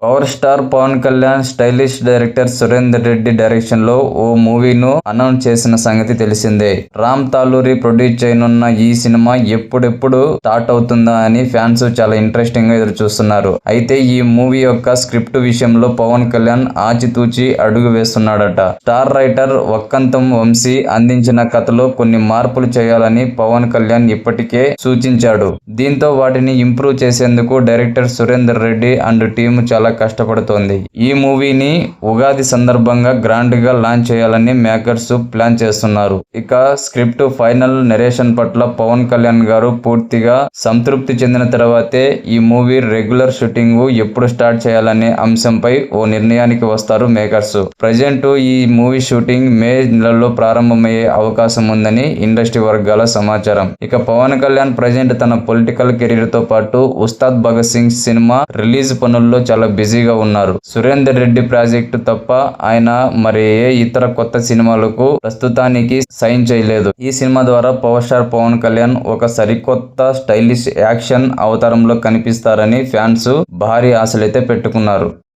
Power star Pawan Kalyan stylish director Surender Reddy direction లో ఓ మూవీను announce చేసిన సంగతి తెలిసిందే. రామ్ తాలూరి ప్రొడ్యూస్ చేయనున్న ఈ సినిమా ఎప్పుడెప్పుడు స్టార్ట్ అవుతుందా అని ఫ్యాన్స్ చాలా ఇంట్రెస్టింగ్ గా ఎదురు చూస్తున్నారు. అయితే ఈ మూవీ యొక్క స్క్రిప్ట్ విషయంలో పవన్ కళ్యాణ్ ఆచితూచి అడుగు వేస్తున్నాడట. స్టార్ రైటర్ వక్కంతం వంశీ అందించిన కథలో కొన్ని మార్పులు చేయాలని పవన్ కళ్యాణ్ ఇప్పటికే సూచించాడు. దీంతో వాటిని ఇంప్రూవ్ చేసేందుకు director Surender Reddy and team చాలా కష్టపడుతోంది. ఈ మూవీని ఉగాది సందర్భంగా గ్రాండ్ గా లాంచ్ చేయాలని మేకర్స్ ప్లాన్ చేస్తున్నారు. ఇక స్క్రిప్ట్ ఫైనల్ నరేషన్ పట్ల పవన్ కళ్యాణ్ గారు పూర్తిగా సంతృప్తి చెందిన తర్వాతే ఈ మూవీ రెగ్యులర్ షూటింగ్ ఎప్పుడు స్టార్ట్ చేయాలనే అంశంపై ఓ నిర్ణయానికి వస్తారు మేకర్స్. ప్రజెంట్ ఈ మూవీ షూటింగ్ మే నెలలో ప్రారంభమయ్యే అవకాశం ఉందని ఇండస్ట్రీ వర్గాల సమాచారం. ఇక పవన్ కళ్యాణ్ ప్రజెంట్ తన పొలిటికల్ కెరీర్ తో పాటు ఉస్తాద్ భగత్ సింగ్ సినిమా రిలీజ్ పనుల్లో చాలా బిజీగా ఉన్నారు. సురేందర్ రెడ్డి ప్రాజెక్టు తప్ప ఆయన మరి ఏ ఇతర కొత్త సినిమాలకు ప్రస్తుతానికి సైన్ చేయలేదు. ఈ సినిమా ద్వారా పవర్ స్టార్ పవన్ కళ్యాణ్ ఒక సరికొత్త స్టైలిష్ యాక్షన్ అవతారంలో కనిపిస్తారని ఫ్యాన్స్ భారీ ఆశలైతే పెట్టుకున్నారు.